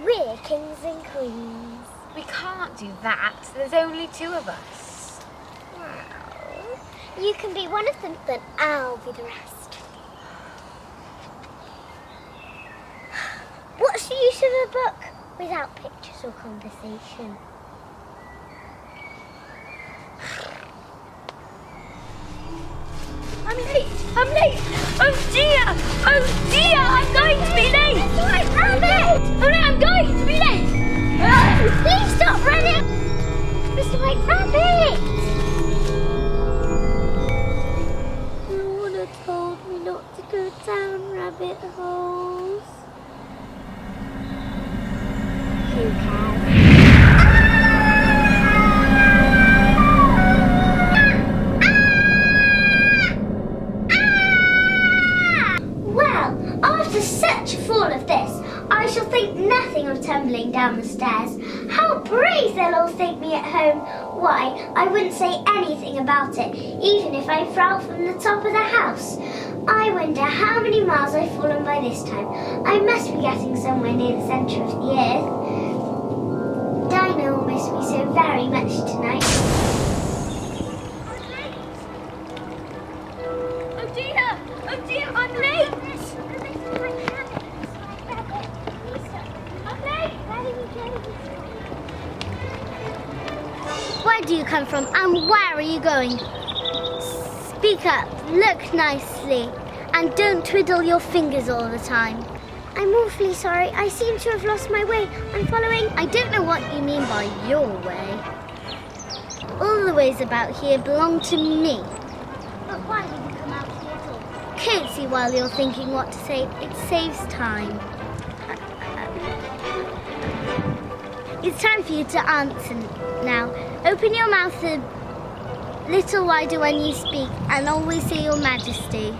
We're kings and queens. We can't do that. There's only two of us. Well, you can be one of them, then I'll be the rest. What's the use of a book without pictures or conversation? I'm late! I'm late! Oh dear! Oh dear! I'm going to be late! Rabbit! Oh no, I'm going to be late! Please stop running! Mr. White Rabbit! No one had told me not to go down rabbit holes. Who cares? After such a fall of this, I shall think nothing of tumbling down the stairs. How brave they'll all think me at home. Why, I wouldn't say anything about it, even if I fell from the top of the house. I wonder how many miles I've fallen by this time. I must be getting somewhere near the centre of the earth. Dinah will miss me so very much tonight. Oh dear! Oh dear, I'm late! Where do you come from and where are you going? Speak up, look nicely, and don't twiddle your fingers all the time. I'm awfully sorry. I seem to have lost my way. I'm following... I don't know what you mean by your way. All the ways about here belong to me. But why did you come out here at all? Curtsy while you're thinking what to say. It saves time. It's time for you to answer now. Open your mouth a little wider when you speak and always say Your Majesty.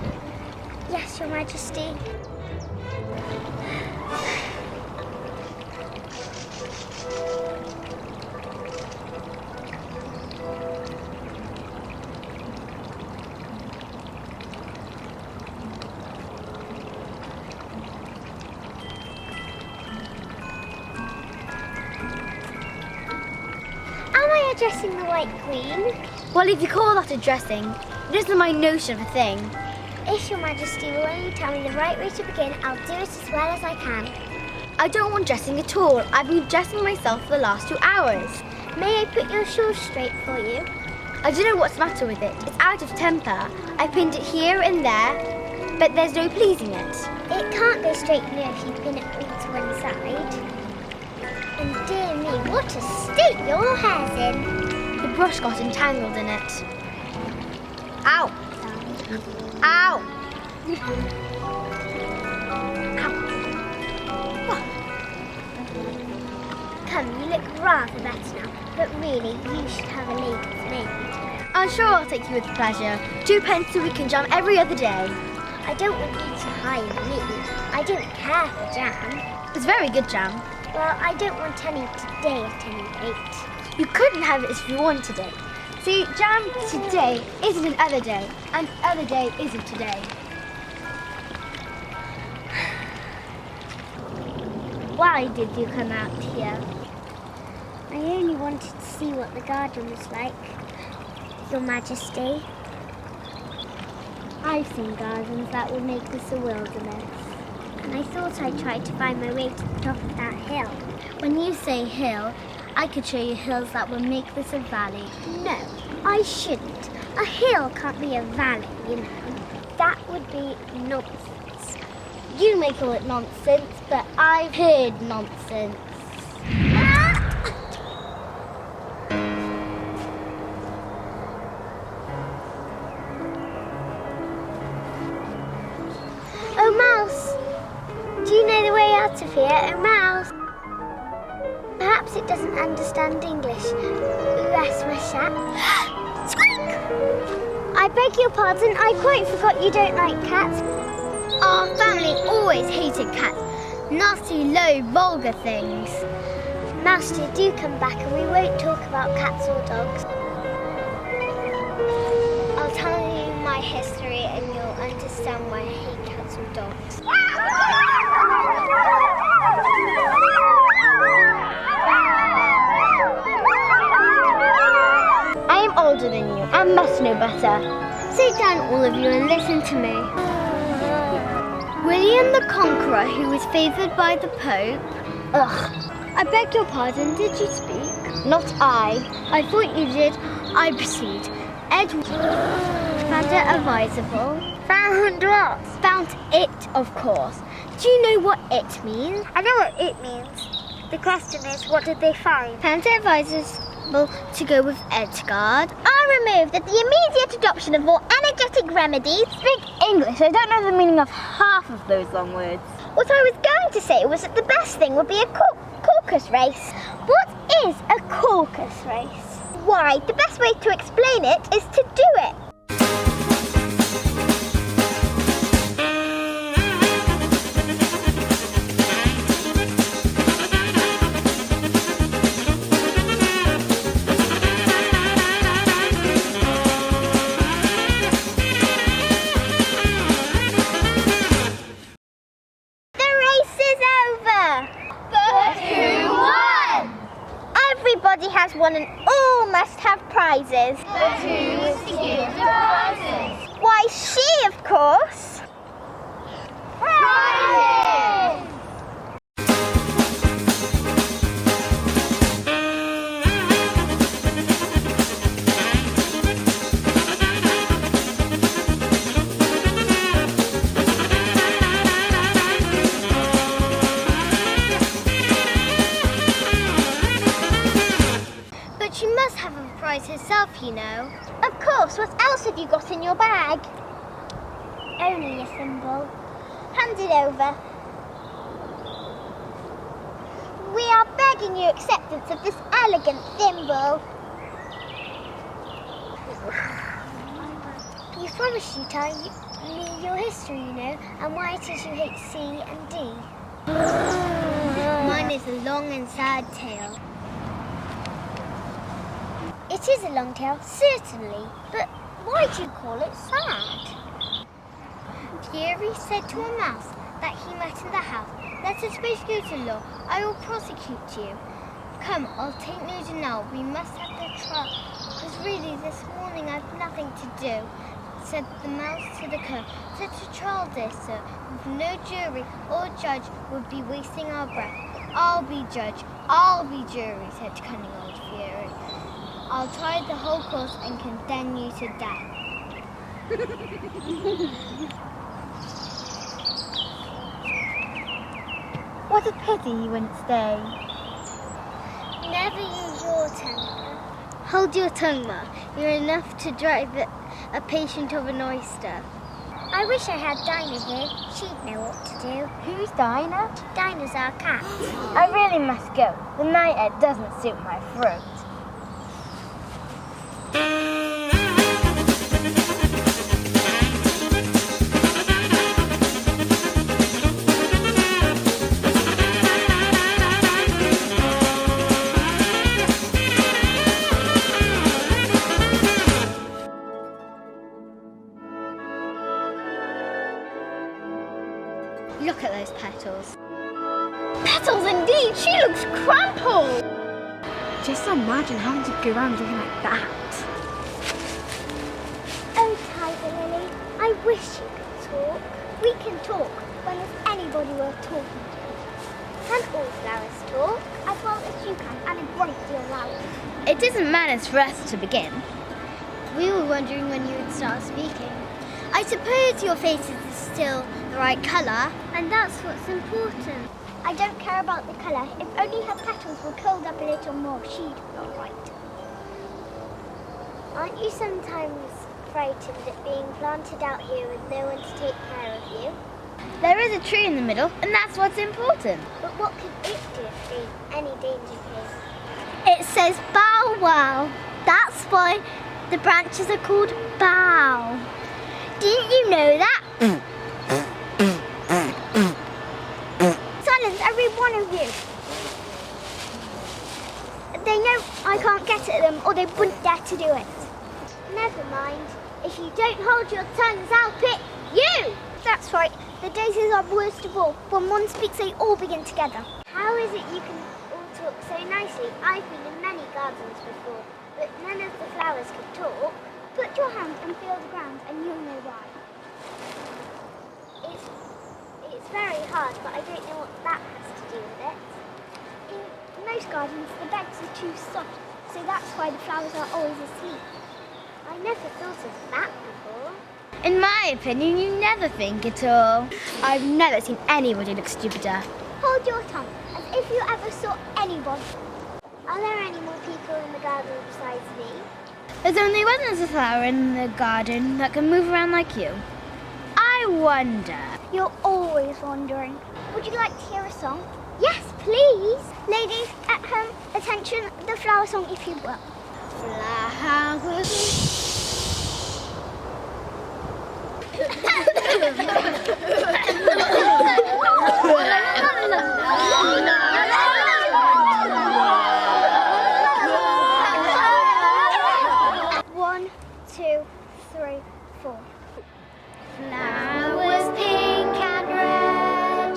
Yes, Your Majesty. Addressing the White Queen? Well, if you call that addressing, it isn't my notion of a thing. If Your Majesty will only tell me the right way to begin, I'll do it as well as I can. I don't want dressing at all. I've been dressing myself for the last 2 hours. May I put your shawl straight for you? I don't know what's the matter with it. It's out of temper. I pinned it here and there, but there's no pleasing it. It can't go straight if you pin it all to one side. And dear me, what a state your hair's in. The brush got entangled in it. Ow! Ow! Come, you look rather better now, but really, you should have a lady's maid. I'm sure I'll take you with pleasure. 2 pence a week and jam every other day. I don't want you to hire me. I don't care for jam. It's very good jam. Well, I don't want any today at any rate. You couldn't have it if you wanted it. See, jam today isn't another day, and other day isn't today. Why did you come out here? I only wanted to see what the garden was like, Your Majesty. I've seen gardens that would make this a wilderness, and I thought I'd try to find my way to the top of that hill. When you say hill, I could show you hills that would make this a valley. No, I shouldn't. A hill can't be a valley, you know. That would be nonsense. You may call it nonsense, but I've heard nonsense. Oh, Mouse! Do you know the way out of here? Oh, Mouse! Perhaps it doesn't understand English. That's my shat. Squeak! I beg your pardon, I quite forgot you don't like cats. Our family always hated cats. Nasty, low, vulgar things. Master, do come back and we won't talk about cats or dogs. I'll tell you my history and you'll understand why I hate cats or dogs. I am older than you and must know better. Sit down, all of you, and listen to me. William the Conqueror, who was favoured by the Pope... Ugh. I beg your pardon, did you speak? Not I. I thought you did. I proceed. Edward found it advisable. Found what? Found it, of course. Do you know what it means? I know what it means. The question is, what did they find? Found it advisable to go with Edgard. I remove that the immediate adoption of more energetic remedies. Speak English. I don't know the meaning of half of those long words. What I was going to say was that the best thing would be a caucus race. What is a caucus race? Why, the best way to explain it is to do it. Everybody has won and all must have prizes. But who is to give the prizes? Why, she, of course. Prizes! She must have a prize herself, you know. Of course, what else have you got in your bag? Only a thimble. Hand it over. We are begging your acceptance of this elegant thimble. You promised you'd tell me your history, you know, and why it is you hate C and D. Mine is a long and sad tale. It is a long tale, certainly, but why do you call it sad? Fury said to a mouse that he met in the house, "Let us both go to law. I will prosecute you." Come, I'll take note now. We must have the trial, because really this morning I've nothing to do. said the mouse to the cur. Such a trial, dear sir, with no jury or judge would be wasting our breath. I'll be judge, I'll be jury, said cunning old Fury. I'll try the whole course and condemn you to death. What a pity you wouldn't stay. Never use your temper. Hold your tongue, Ma. You're enough to drive a patient of an oyster. I wish I had Dinah here. She'd know what to do. Who's Dinah? Dinah's our cat. I really must go. The night air doesn't suit my throat. Look at those petals. Petals indeed! She looks crumpled! Just imagine having to go around looking like that. Oh, Tiger Lily, I wish you could talk. We can talk when there's anybody worth talking to. Can all flowers talk? As well as you can, and a great deal louder. It doesn't matter for us to begin. We were wondering when you would start speaking. I suppose your face is still the right colour. And that's what's important. I don't care about the colour. If only her petals were curled up a little more, she'd be all right. Aren't you sometimes frightened at being planted out here with no one to take care of you? There is a tree in the middle, and that's what's important. But what could it do if any danger came? It says bow wow. That's why the branches are called bow. Didn't you know that? Silence, every one of you. They know I can't get at them, or they wouldn't dare to do it. Never mind. If you don't hold your tongues, I'll pick you! That's right. The daisies are worst of all. When one speaks, they all begin together. How is it you can all talk so nicely? I've been in many gardens before, but none of the flowers could talk. Put your hand and feel the ground, and you'll know why. It's very hard, but I don't know what that has to do with it. In most gardens, the beds are too soft, so that's why the flowers are always asleep. I never thought of that before. In my opinion, you never think at all. I've never seen anybody look stupider. Hold your tongue, as if you ever saw anybody. Are there any more people in the garden besides me? There's only one little flower in the garden that can move around like you. I wonder. You're always wondering. Would you like to hear a song? Yes, please. Ladies at home, attention, the flower song if you will. Flowers. 1, 2, 3, 4. Flowers pink and red,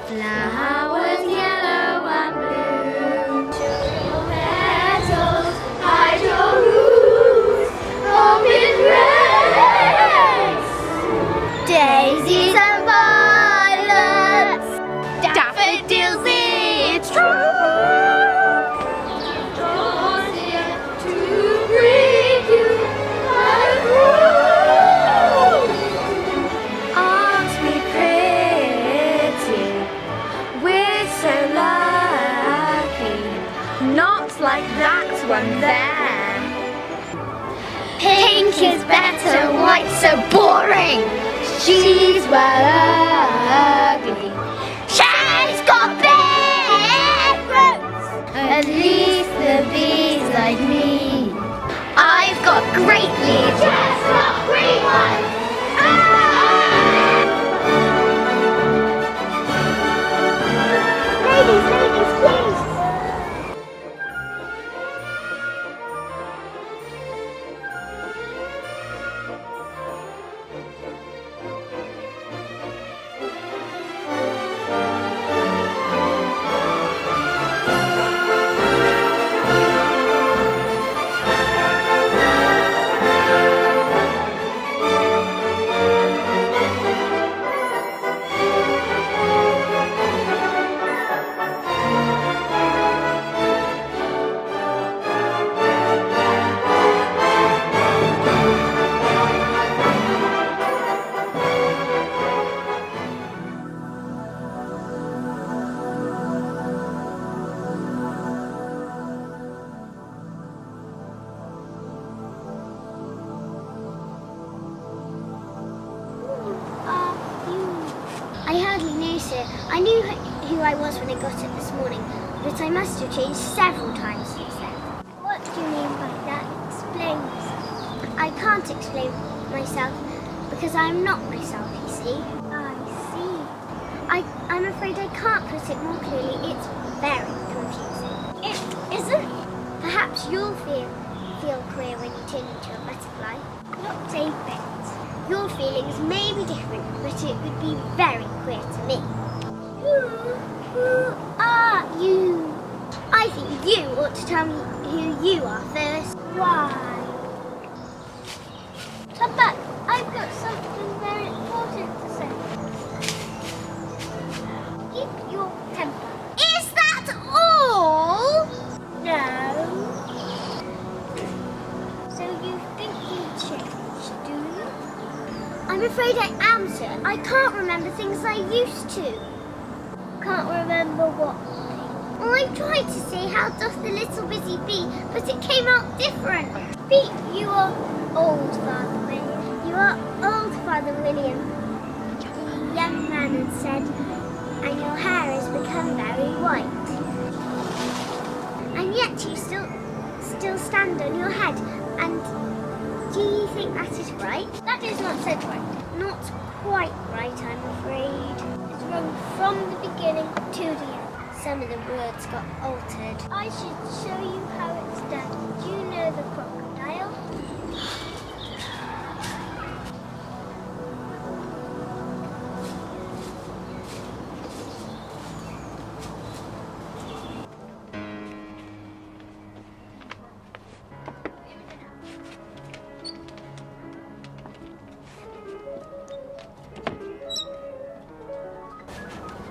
flowers yellow and blue. Your petals, hide your roots, home in grace. Daisies and violets, daffodils, it's true. Draws near to bring you a rose. Aren't we pretty? We're so lucky. Not like that one there. Pink is better, white's so boring. She's well ugly. She's got big roots. At least the bees like me. I've got great leaves, just not green ones. Ladies, please. who I was when I got up this morning, but I must have changed several times since then. What do you mean by that? Explain yourself. I can't explain myself because I'm not myself, you see. I see. I'm afraid I can't put it more clearly. It's very confusing. It isn't. Perhaps you'll feel queer when you turn into a butterfly. Not a bit. Your feelings may be different, but it would be very queer to me. Who are you? I think you ought to tell me who you are first. Why? Come back. I've got something very important to say. Keep your temper. Is that all? No. So you think you've changed, do you? I'm afraid I am, sir. I can't remember things I used to. Can't remember what? Well, I tried to say how doth the little busy bee, but it came out different. Bee, you are old, Father William. You are old, Father William. The young man had said, and your hair has become very white. And yet you still stand on your head. And do you think that is right? That is not said right. Not quite right, I'm afraid. It's wrong from the beginning to the end. Some of the words got altered. I should show you how it's done. Do you know the crocodile?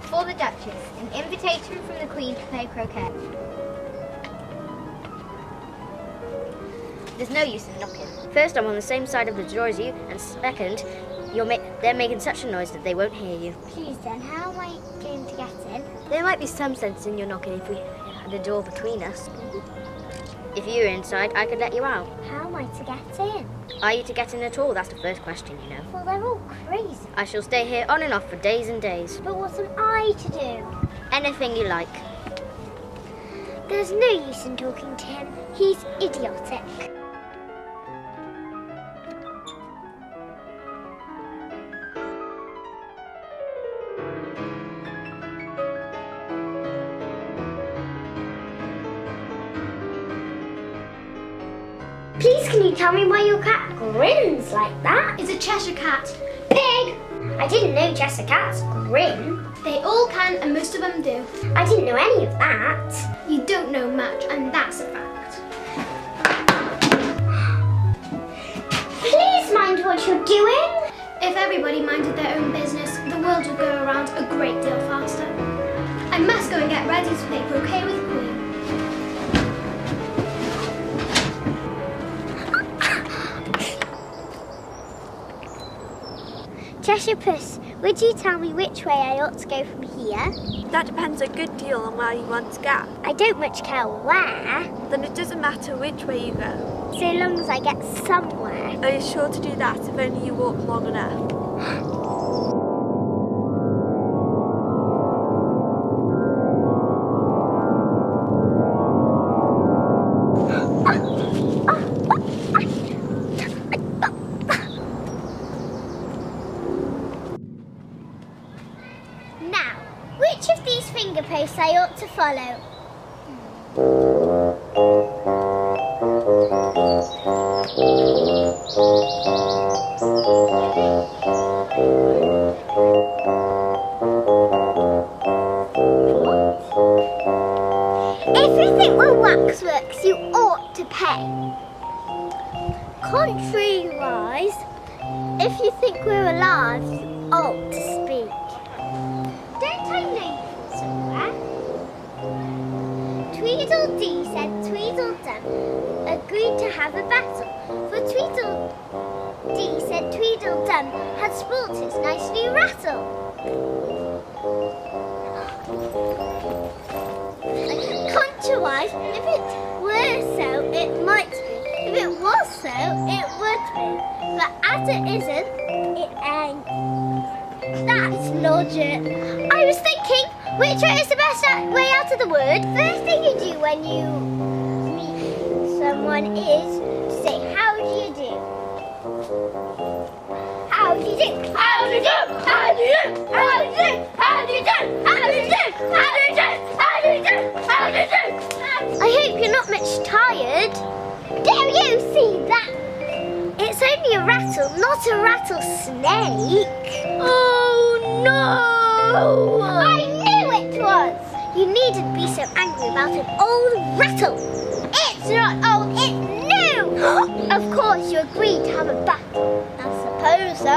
For the Duchess, an invitation from the Queen to play croquet. There's no use in knocking. First, I'm on the same side of the door as you, and second, they're making such a noise that they won't hear you. Please then, how am I going to get in? There might be some sense in your knocking if we had a door between us. If you were inside, I could let you out. How am I to get in? Are you to get in at all? That's the first question, you know. Well, they're all crazy. I shall stay here on and off for days and days. But what am I to do? Anything you like. There's no use in talking to him. He's idiotic. Please, can you tell me why your cat grins like that? It's a Cheshire cat. Pig! I didn't know Cheshire cats grin. They all can, and most of them do. I didn't know any of that. You don't know much, and that's a fact. Please mind what you're doing. If everybody minded their own business, the world would go around a great deal faster. I must go and get ready to play croquet with the Queen. Cheshire Puss, would you tell me which way I ought to go from here? That depends a good deal on where you want to go. I don't much care where, Then it doesn't matter which way you go. so long as I get somewhere. Are you sure to do that if only you walk long enough? Now, which of these finger posts I ought to follow? If you think we're waxworks, you ought to pay. Contrariwise, if you think we're alive, you ought to speak. Don't I know you from somewhere? Tweedledee said Tweedledum agreed to have a battle, for Tweedledee said Tweedledum had spoilt his nice new rattle. Contrariwise, if it were so, it might be. If it was so, it would be. But as it isn't, it ain't. That's logic. I was thinking Which way is the best way out of the wood? First thing you do when you meet someone is to say, how do you do? How do you do? How do you do? How do you do? How do you do? How do you do? How do you do? How do you do? How do you do? How do you do? I hope you're not much tired. Do you see that? It's only a rattle, not a rattlesnake. Oh no! I knew it was! You needn't be so angry about an old rattle. It's not old, it's new! Of course, you agreed to have a battle. I suppose so.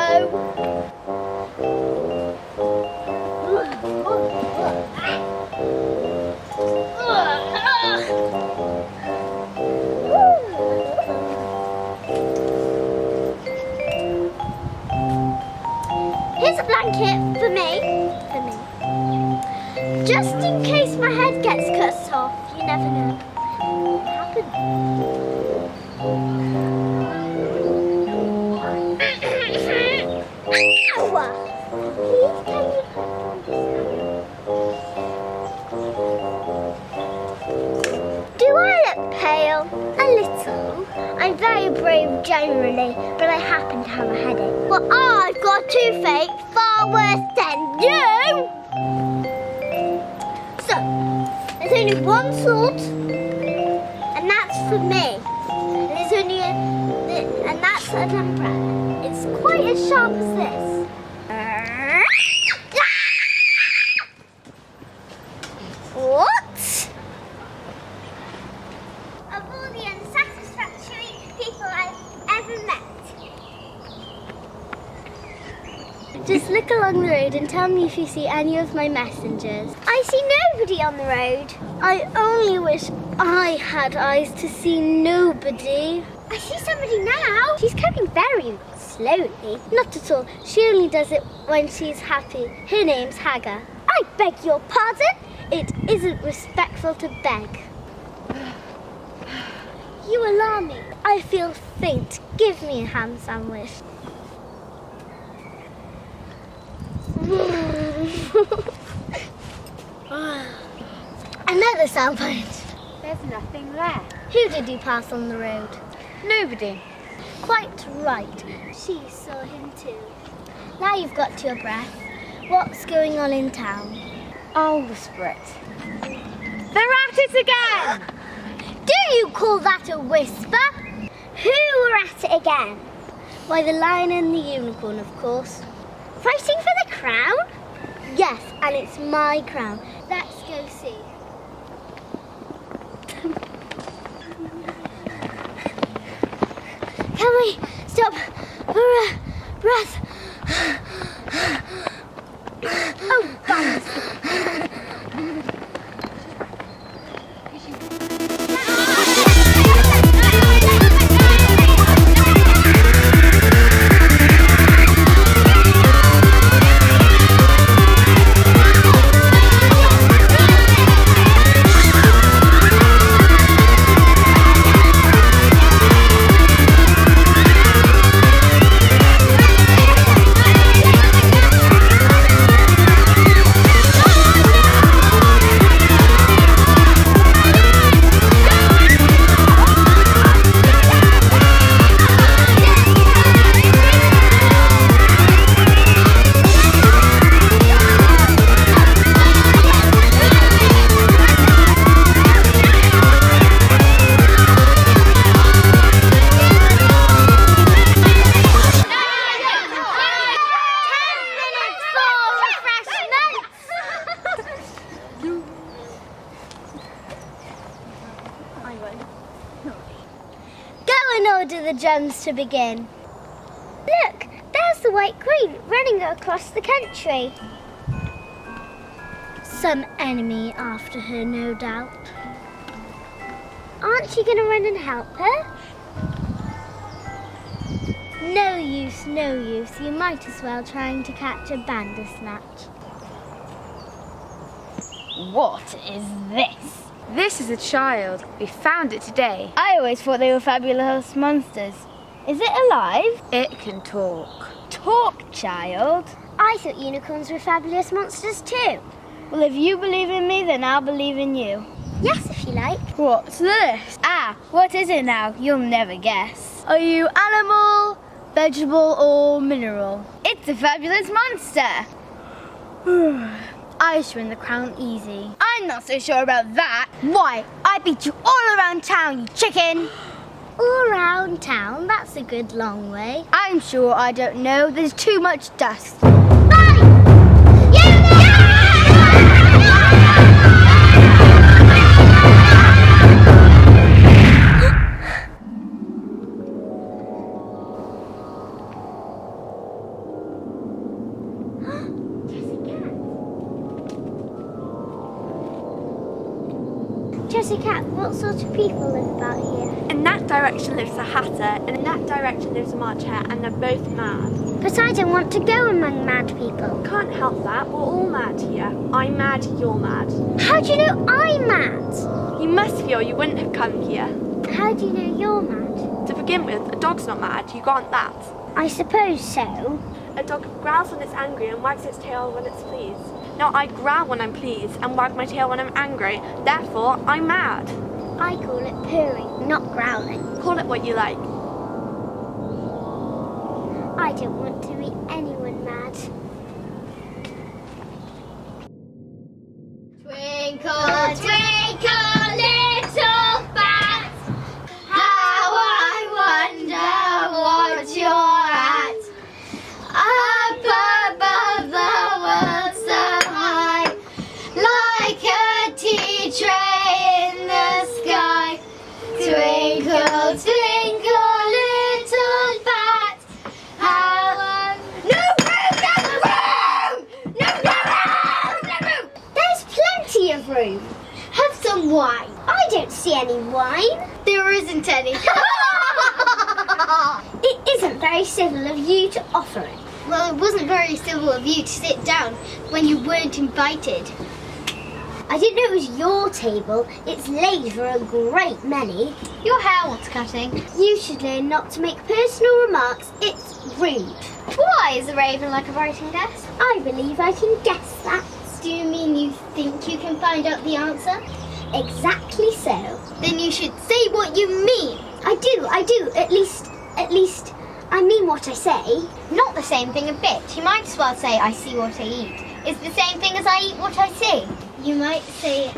Here's a blanket for me. Just in case my head gets cut off. You never know what happens. Do I look pale? A little. I'm very brave generally, but I happen to have a headache. Well, I've got toothache far worse than you! So, there's only one sword, and that's for me. There's only and that's an umbrella. It's quite as sharp as this. What? Of all the unsatisfactory people I've ever met. Just look along the road and tell me if you see any of my messengers. I see nobody on the road. I only wish I had eyes to see nobody. I see somebody now. She's coming very slowly. Not at all. She only does it when she's happy. Her name's Hagar. I beg your pardon? It isn't respectful to beg. You alarm me. I feel faint. Give me a ham sandwich. Another sandwich. There's nothing there. Who did you pass on the road? Nobody. Quite right. She saw him too. Now you've got to your breath. What's going on in town? I'll whisper it. They're at it again! Do you call that a whisper? Who were at it again? Why, the lion and the unicorn, of course. Fighting for the crown? Yes, and it's my crown. Let's go see. Can we stop for a breath? Oh, balance. Order the drums to begin. Look, there's the White Queen running across the country. Some enemy after her, no doubt. Aren't you going to run and help her? No use, no use. You might as well trying to catch a bandersnatch. What is this? This is a child. We found it today. I always thought they were fabulous monsters. Is it alive? It can talk. Talk, child. I thought unicorns were fabulous monsters too. Well, if you believe in me, then I'll believe in you. Yes, if you like. What's this? Ah, what is it now? You'll never guess. Are you animal, vegetable, or mineral? It's a fabulous monster. I should win the crown easy. I'm not so sure about that. Why? I beat you all around town, you chicken. All around town, that's a good long way. I'm sure I don't know. There's too much dust. Jessica, what sort of people live about here? In that direction lives a hatter, and in that direction lives a March hare, and they're both mad. But I don't want to go among mad people. Can't help that, we're all mad here. I'm mad, you're mad. How do you know I'm mad? You must feel you wouldn't have come here. How do you know you're mad? To begin with, a dog's not mad, you grant that. I suppose so. A dog growls when it's angry and wags its tail when it's pleased. Now I growl when I'm pleased and wag my tail when I'm angry. Therefore, I'm mad. I call it purring, not growling. Call it what you like. I don't want to make anyone mad. Twinkle, twinkle, little bat, how I wonder what you're at. Up above the world so high, like a tea tray in the sky. Twinkle, twinkle, little bat, how I... No! There's plenty of room. Have some wine. I don't see any wine. There isn't any. It isn't very civil of you to offer it. Well, it wasn't very civil of you to sit down when you weren't invited. I didn't know it was your table. It's laid for a great many. Your hair wants cutting. You should learn not to make personal remarks. It's rude. Why is a raven like a writing desk? I believe I can guess that. Do you mean you think you can find out the answer? Exactly so. Then you should say what you mean. I do. At least, I mean what I say. Not the same thing a bit. You might as well say I see what I eat. It's the same thing as I eat what I see. You might say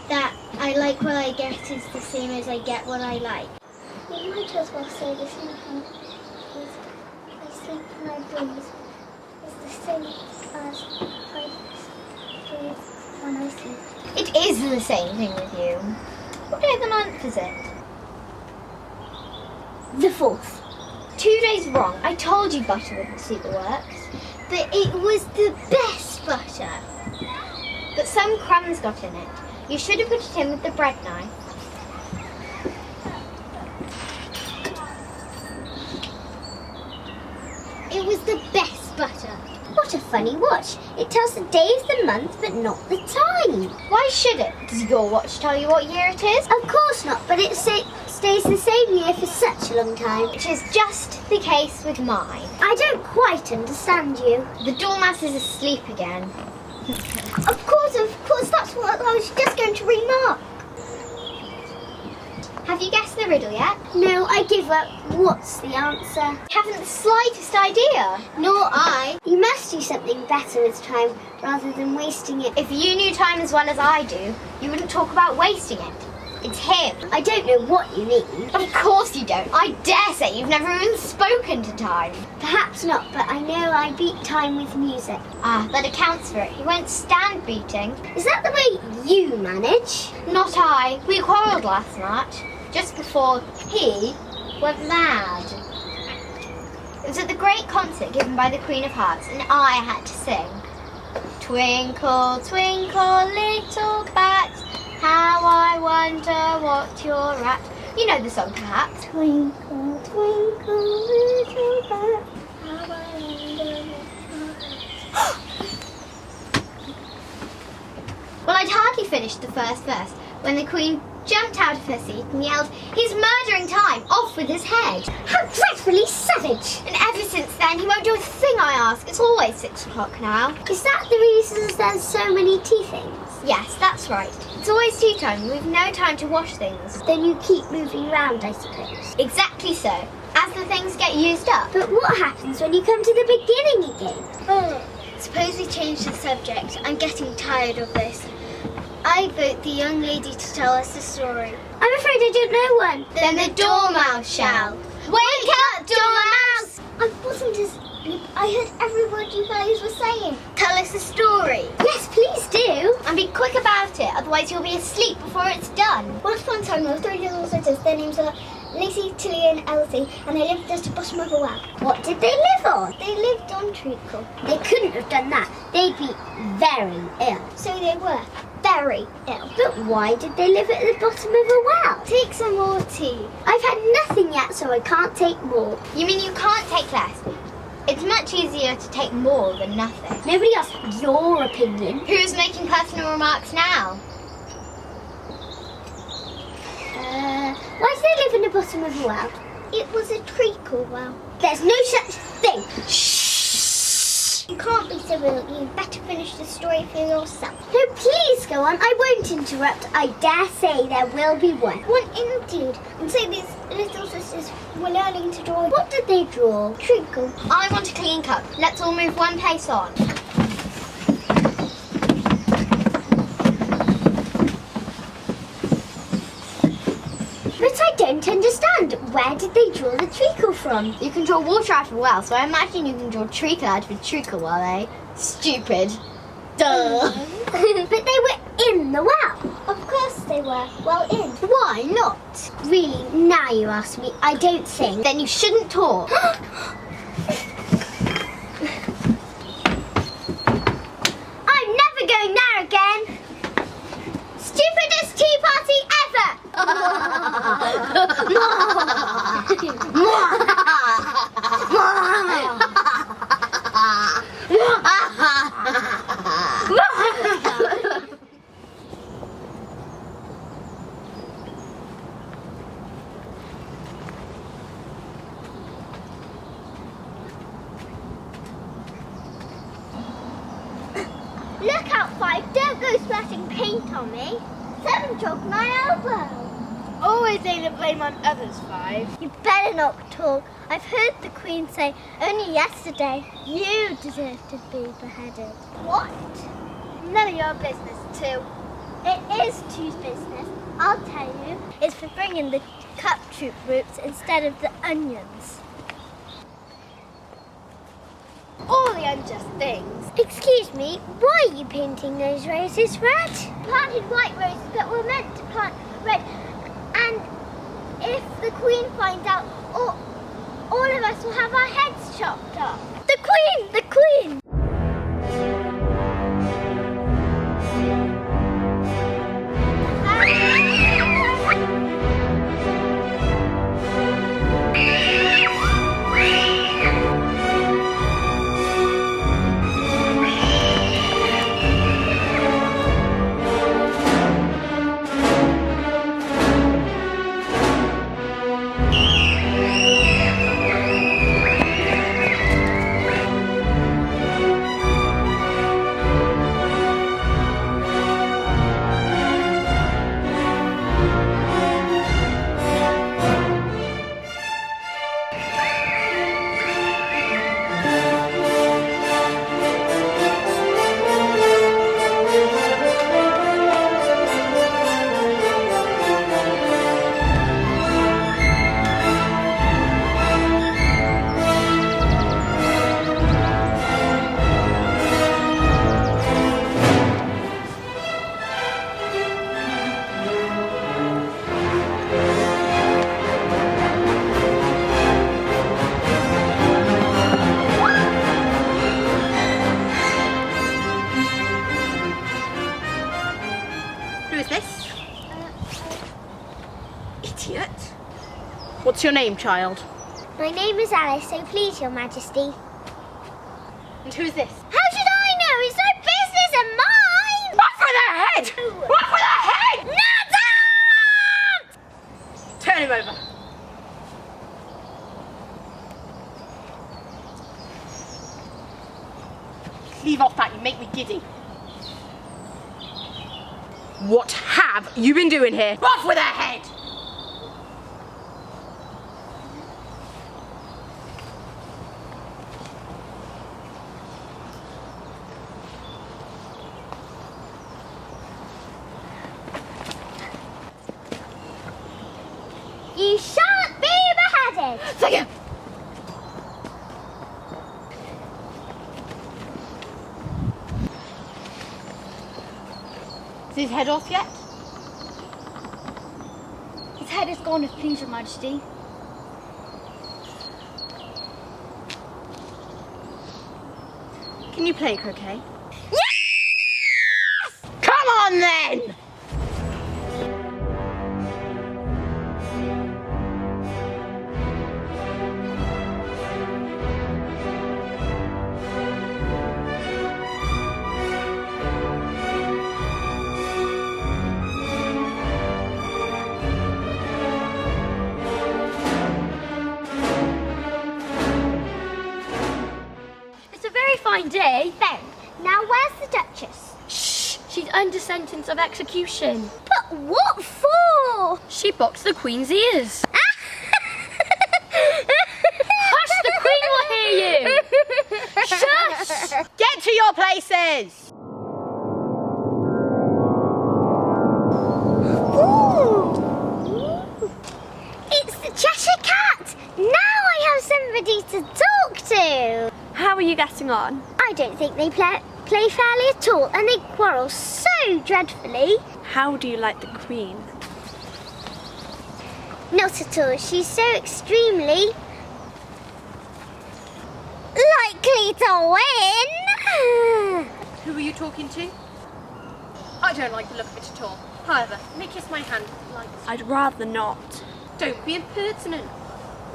that I like what I get is the same as I get what I like. You might as well say the same thing as I sleep and I breathe is the same as I breathe when I sleep. It is the same thing with you. What day of the month is it? The 4th. 2 days wrong. I told you butter wouldn't suit the works. But it was the best butter. But some crumbs got in it. You should have put it in with the bread knife. It was the best butter. What a funny watch. It tells the day of the month but not the time. Why should it? Does your watch tell you what year it is? Of course not, but it stays the same year for such a long time. Which is just the case with mine. I don't quite understand you. The dormouse is asleep again. Of course, that's what I was just going to remark. Have you guessed the riddle yet? No, I give up. What's the answer? Haven't the slightest idea. Nor I. You must do something better with time rather than wasting it. If you knew time as well as I do, you wouldn't talk about wasting it. It's him. I don't know what you mean. Of course you don't. I dare say you've never even spoken to time. Perhaps not, but I know I beat time with music. Ah, that accounts for it. He won't stand beating. Is that the way you manage? Not I. We quarrelled last night, just before he went mad. It was at the great concert given by the Queen of Hearts, and I had to sing. Twinkle, twinkle, little bat, how I wonder what you're at. You know the song, perhaps. Twinkle, twinkle, little bat, how I wonder what you're at. Well, I'd hardly finished the first verse when the Queen jumped out of her seat and yelled, "He's murdering time! Off with his head!" How dreadfully savage! And ever since then, he won't do a thing I ask. It's always 6 o'clock now. Is that the reason there's so many tea things? Yes, that's right. It's always tea time. We've no time to wash things. Then you keep moving round, I suppose. Exactly so. As the things get used up. But what happens when you come to the beginning again? Suppose we change the subject. I'm getting tired of this. I vote the young lady to tell us the story. I'm afraid I don't know one. Then the dormouse shall. Wake up, dormouse! I wasn't asleep. I heard every word you guys were saying. Tell us the story. Yes, please do. And be quick about it, otherwise you'll be asleep before it's done. Once upon a time, there were 3 little sisters. Their names were Lizzie, Tilly and Elsie, and they lived at the bottom of a well. What did they live on? They lived on treacle. They couldn't have done that. They'd be very ill. So they were very ill. But why did they live at the bottom of a well? Take some more tea. I've had nothing yet, so I can't take more. You mean you can't take less? It's much easier to take more than nothing. Nobody asked your opinion. Who's making personal remarks now? Why do they live in the bottom of a well? It was a treacle well. There's no such thing. You can't be so ill. You better finish the story for yourself. No, please go on. I won't interrupt. I dare say there will be one. One indeed. And so these little sisters were learning to draw. What did they draw? Treacle. I want a clean cup. Let's all move one place on. But I don't understand. Where did they draw the treacle from? You can draw water out of a well, so I imagine you can draw treacle out of a treacle well, eh? Stupid. Duh. But they were in the well. Of course they were. Well in. Why not? Really, now you ask me, I don't think. Then you shouldn't talk. I'm never going there again. Stupidest tea party ever. Look out, 5. Don't go splashing paint on me. 7 dropped my elbow. Always lay the blame on others, 5. You better not talk. I've heard the Queen say only yesterday you deserve to be beheaded. What? None of your business, 2. It is 2's business. I'll tell you. It's for bringing the cup troop roots instead of the onions. All the unjust things. Excuse me, why are you painting those roses red? Planted white roses, but we're meant to plant red. And if the Queen finds out, all of us will have our heads chopped off. The Queen! The Queen! What's your name, child? My name is Alice, so please, Your Majesty. And who's this? How should I know? It's no business of mine! What for the head? What for the head? Nada! make me giddy. What have you been doing here? Off with her head! You shan't be beheaded. Thank you! Is his head off yet? His head is gone, if please, Your Majesty. Can you play croquet? Yes! Come on then! It's a very fine day. Then, now where's the Duchess? Shh! She's under sentence of execution. But what for? She boxed the Queen's ears. Hush! The Queen will hear you! Shush! Get to your places! Ooh. It's the Cheshire Cat. Now I have somebody to talk to. How are you getting on? I don't think they play fairly at all, and they quarrel so dreadfully. How do you like the Queen? Not at all. She's so extremely likely to win. Who are you talking to? I don't like the look of it at all. However, may kiss my hand if you like. I'd rather not. Don't be impertinent.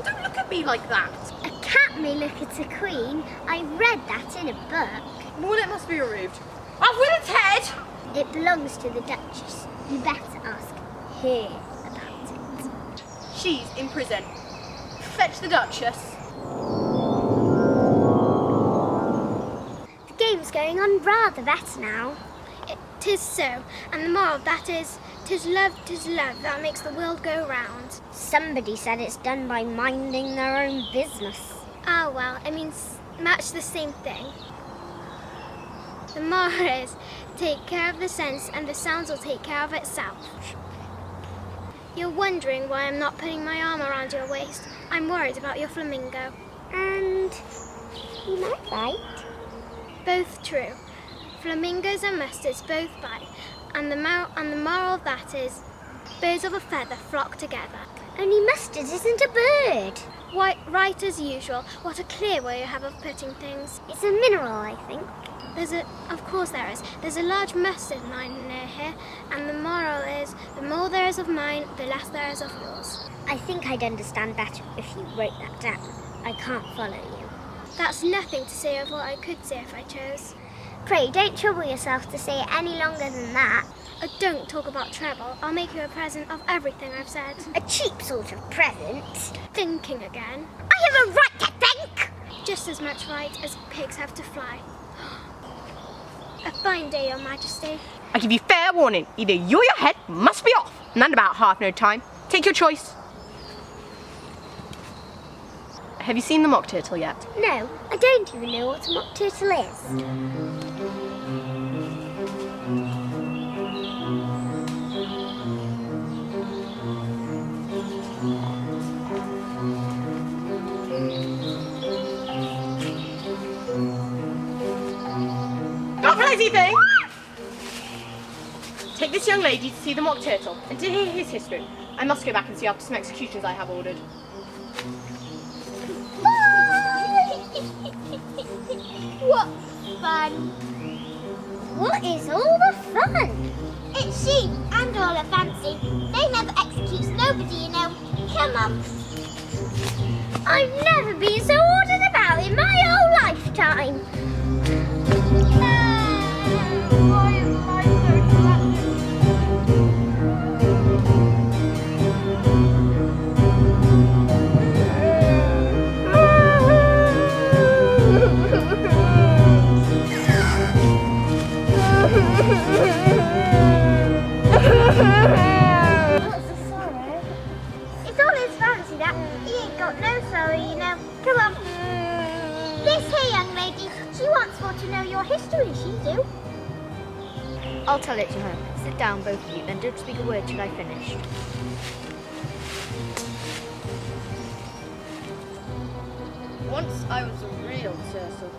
Don't look at me like that. A cat may look at a queen. I read that in a book. Well, it must be removed. Off with its head! It belongs to the Duchess. You better ask her about it. She's in prison. Fetch the Duchess. The game's going on rather better now. Tis so, and the moral of that is, tis love that makes the world go round. Somebody said it's done by minding their own business. Ah well, it means much the same thing. The moral is, take care of the sense and the sounds will take care of itself. You're wondering why I'm not putting my arm around your waist. I'm worried about your flamingo. And you might bite. Both true. Flamingos and mustards both bite, and the moral of that is, birds of a feather flock together. Only mustard isn't a bird. Why, right as usual. What a clear way you have of putting things. It's a mineral, I think. Of course there is. There's a large mustard mine near here, and the moral is, the more there is of mine, the less there is of yours. I think I'd understand better if you wrote that down. I can't follow you. That's nothing to say of what I could say if I chose. Pray, don't trouble yourself to say it any longer than that. Don't talk about trouble. I'll make you a present of everything I've said. A cheap sort of present. Thinking again. I have a right to think! Just as much right as pigs have to fly. A fine day, Your Majesty. I give you fair warning. Either you or your head must be off. And in about half no time. Take your choice. Have you seen the mock turtle yet? No, I don't even know what a mock turtle is. Not a lazy thing! Take this young lady to see the mock turtle and to hear his history. I must go back and see after some executions I have ordered. What fun! What is all the fun? It's she and all her fancy. They never execute nobody, you know. Come on. I've never been so ordered about in my whole lifetime. Why am I so tragic? What's the sorrow? It's all his fancy, that. He ain't got no sorrow, you know. Come on. This here young lady, she wants more to know your history, she do. I'll tell it to her. Sit down, both of you, and don't speak a word till I finish. Once I was a real turtle.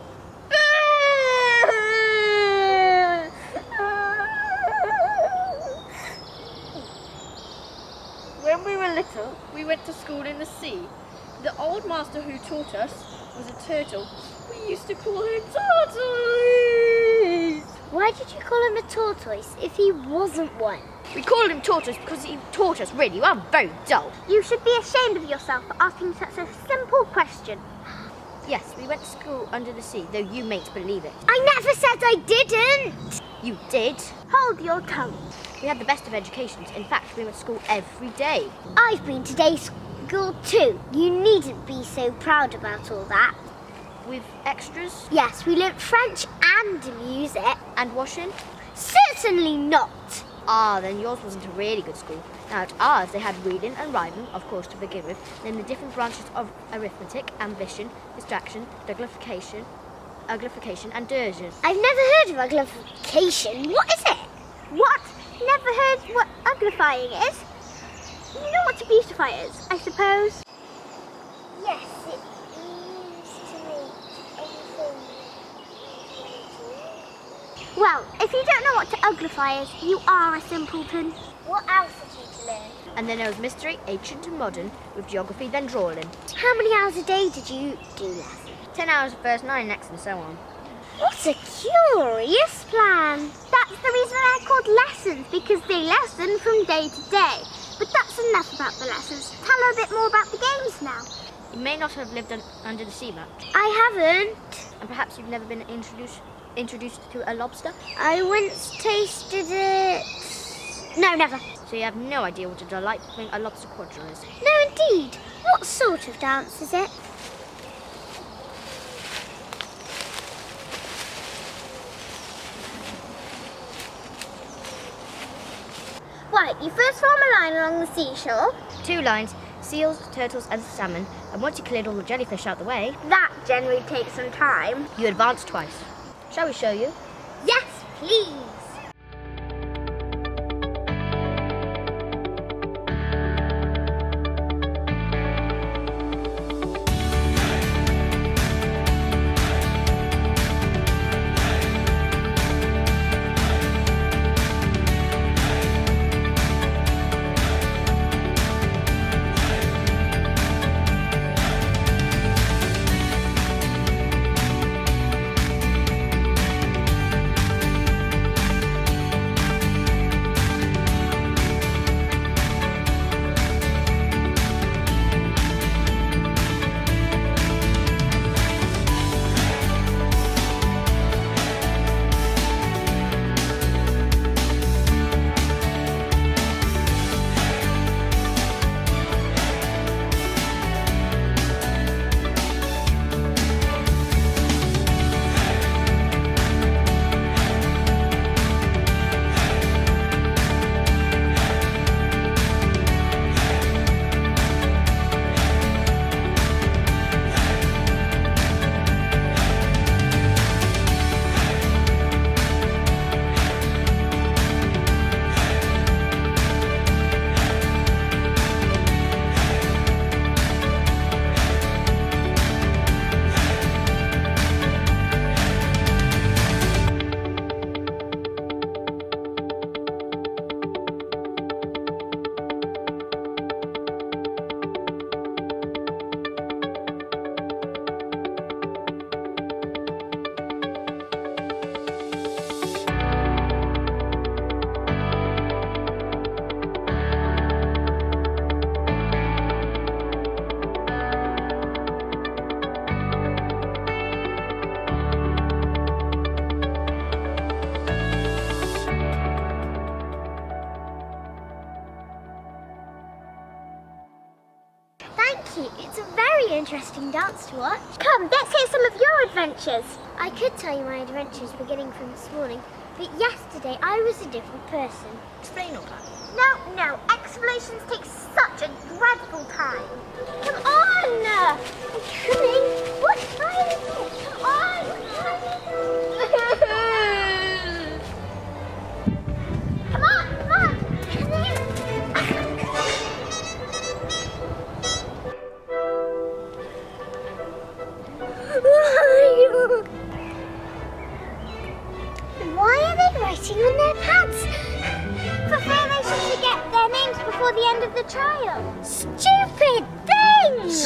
When we were little, we went to school in the sea. The old master who taught us was a turtle. We used to call him Tortoise. Why did you call him a tortoise if he wasn't one? We called him Tortoise because he taught us, really. You are very dull. You should be ashamed of yourself for asking such a simple question. Yes, we went to school under the sea, though you mayn't believe it. I never said I didn't! You did. Hold your tongue. We had the best of educations. In fact, we went to school every day. I've been to day school too. You needn't be so proud about all that. With extras Yes, we learnt French and music. and washing. Certainly not. Ah, then yours wasn't a really good school. Now at ours, they had reading and rhyming, of course, to begin with, then the different branches of arithmetic, ambition, distraction, uglification, and dirges. I've never heard of uglification. What is it? What? Never heard what uglifying is? You know what to beautify is, I suppose. Yes, it means to make anything. Well, if you don't know what to uglify is, you are a simpleton. What else did you to learn? And then there was mystery, ancient and modern, with geography, then drawing. How many hours a day did you do lessons? 10 hours at first, 9 next, and so on. What a curious plan. That's the reason they're called lessons, because they lesson from day to day. But that's enough about the lessons. Tell her a bit more about the games now. You may not have lived under the sea much, I haven't. and perhaps you've never been introduced to a lobster, I once tasted it. No, never. so you have no idea what a delightful thing a lobster quadrille is. No, indeed. What sort of dance is it? Right, you first form a line along the seashore. 2 lines, seals, turtles, and salmon, and once you cleared all the jellyfish out the way, That generally takes some time. you advance twice. Shall we show you? Yes, please. It's a very interesting dance to watch. Come, let's hear some of your adventures. I could tell you my adventures beginning from this morning, but yesterday I was a different person. Explain all that. time. Come on! I'm coming. What time is it? Come on! Come on, come on! Come in. Why are they writing on their pads? For fear they should forget their names before the end of the trial. Stupid things!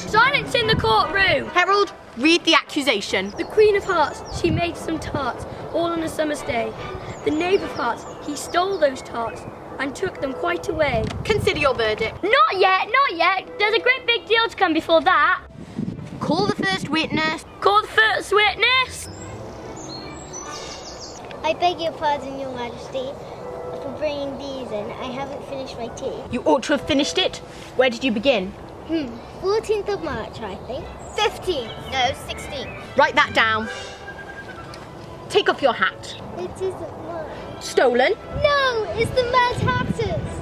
Silence in the courtroom! Herald, read the accusation. The Queen of Hearts, she made some tarts, all on a summer's day. The Knave of Hearts, he stole those tarts and took them quite away. Consider your verdict. Not yet, not yet. There's a great big deal to come before that. Call the first witness. Call the first witness. I beg your pardon, Your Majesty, for bringing these in. I haven't finished my tea. You ought to have finished it. Where did you begin? 14th of March, I think. 15th. No, 16th. Write that down. Take off your hat. It isn't mine. Stolen? No, it's the Mad Hatter's.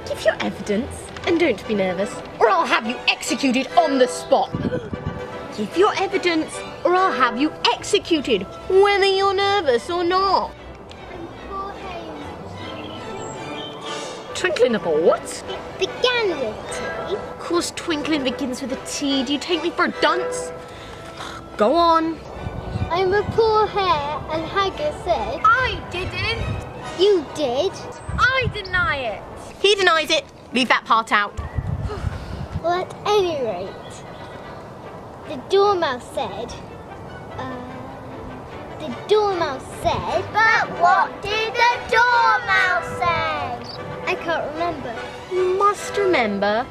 Give your evidence and don't be nervous, or I'll have you executed on the spot. Give your evidence, or I'll have you executed, whether you're nervous or not. Twinkling of a what? It began with tea. Of course, twinkling begins with a T. Do you take me for a dunce? Go on. I'm a poor hare, and Haggis said... I didn't. You did. I deny it. He denies it. Leave that part out. Well, at any rate, the Dormouse said... the Dormouse said... But what did the Dormouse say? I can't remember. You must remember,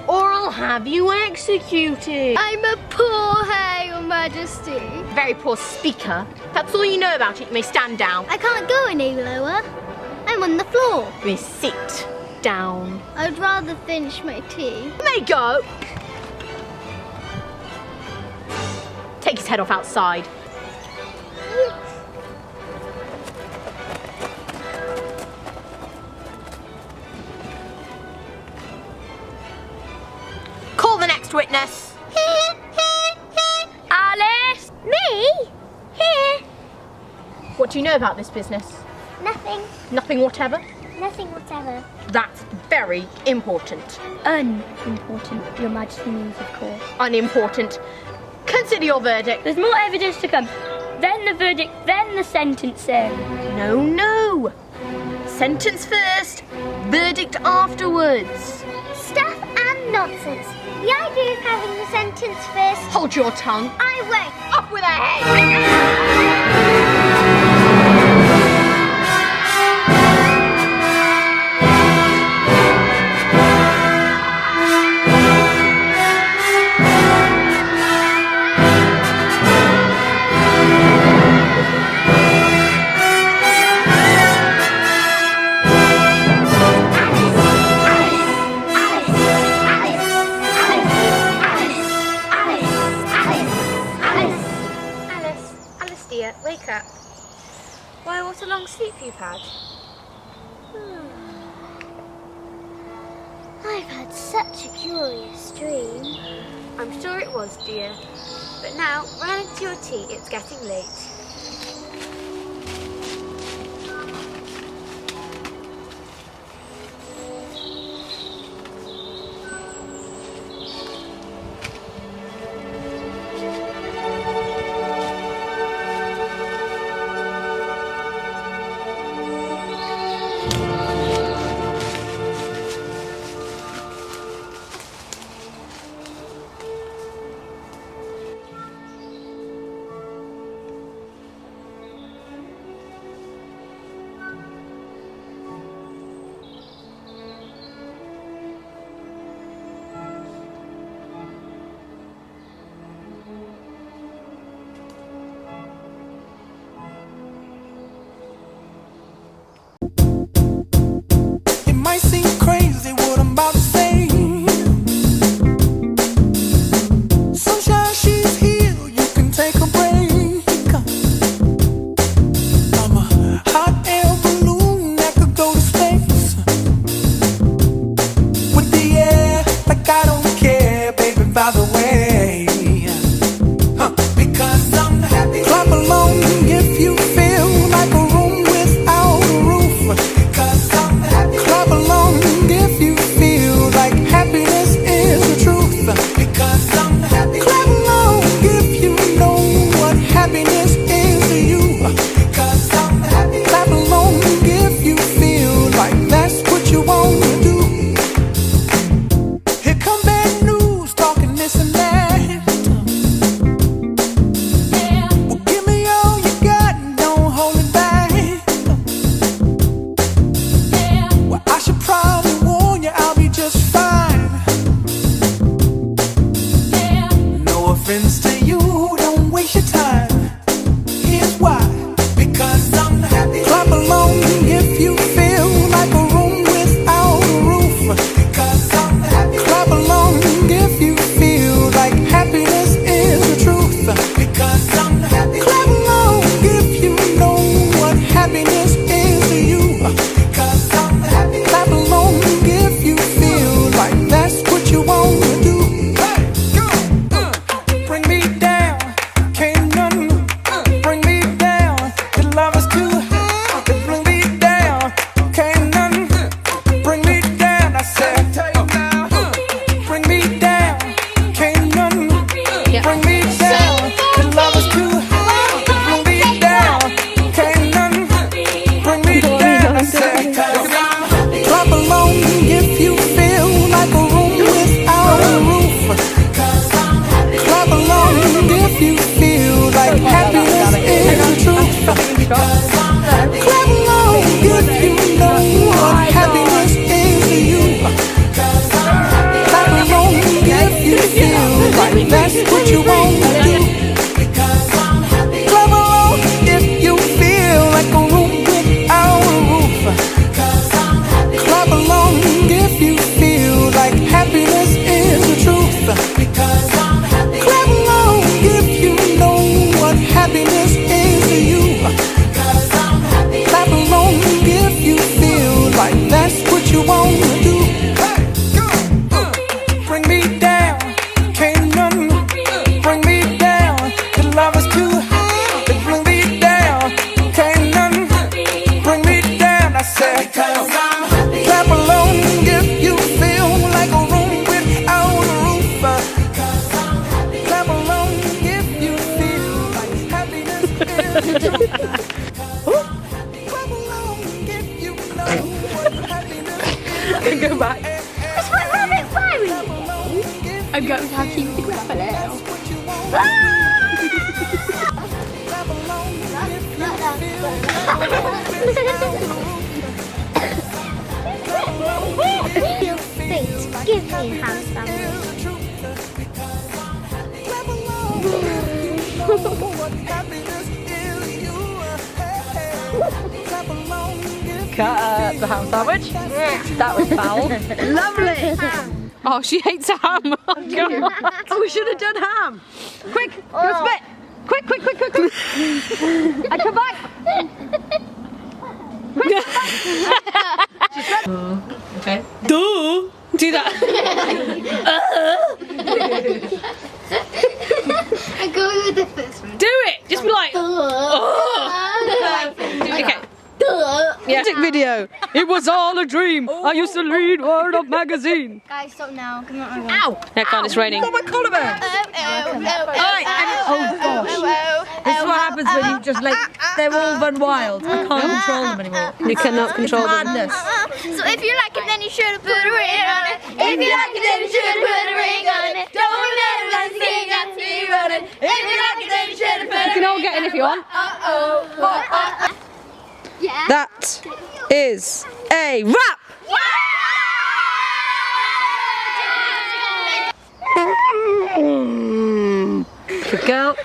or I'll have you executed. I'm a poor hare, Your Majesty. Very poor speaker. That's all you know about it. You may stand down. I can't go any lower. I'm on the floor. You may sit down. I'd rather finish my tea. You may go. Take his head off outside. Call the next witness. Alice! Me? Here? What do you know about this business? Nothing. Nothing whatever? Nothing whatever. That's very important. Unimportant, Your Majesty means, of course. Unimportant. Consider your verdict. There's more evidence to come. Then the verdict, then the sentencing. No, no. Sentence first, verdict afterwards. Stuff and nonsense. The idea of having the sentence first. Hold your tongue. I won't. Up with her head. Wake up. Why, what a long sleep you've had. I've had such a curious dream. I'm sure it was, dear. But now, run into your tea, it's getting late. Hot air balloon. Go back. It's my rabbit fiery again. I'm going to have to keep the rabbit now. Feel feet. Give me a ham sandwich. Cut the ham sandwich. That was foul. Lovely. Oh, she hates a ham. Oh, God. Oh, we should have done ham. Quick, go spit. Quick. And come back. Okay. Duh. Do that. I go with the first one. Do it. Just be like. Okay. Yeah. Music video. It was all a dream. I used to read World of Magazine. Guys, stop now. Come on. Ow! Neck on, it's raining. My collarbone. This is what happens when you just they're all run wild. I can't control them anymore. You cannot control them. Madness. So if you like it, then you should have put a ring on it. If you like it, then you should have put a ring on it. Don't let it sing at me running. If you like it, then you should have put a ring on it. You can all get in if you want. Yeah. That is a wrap! Good girl.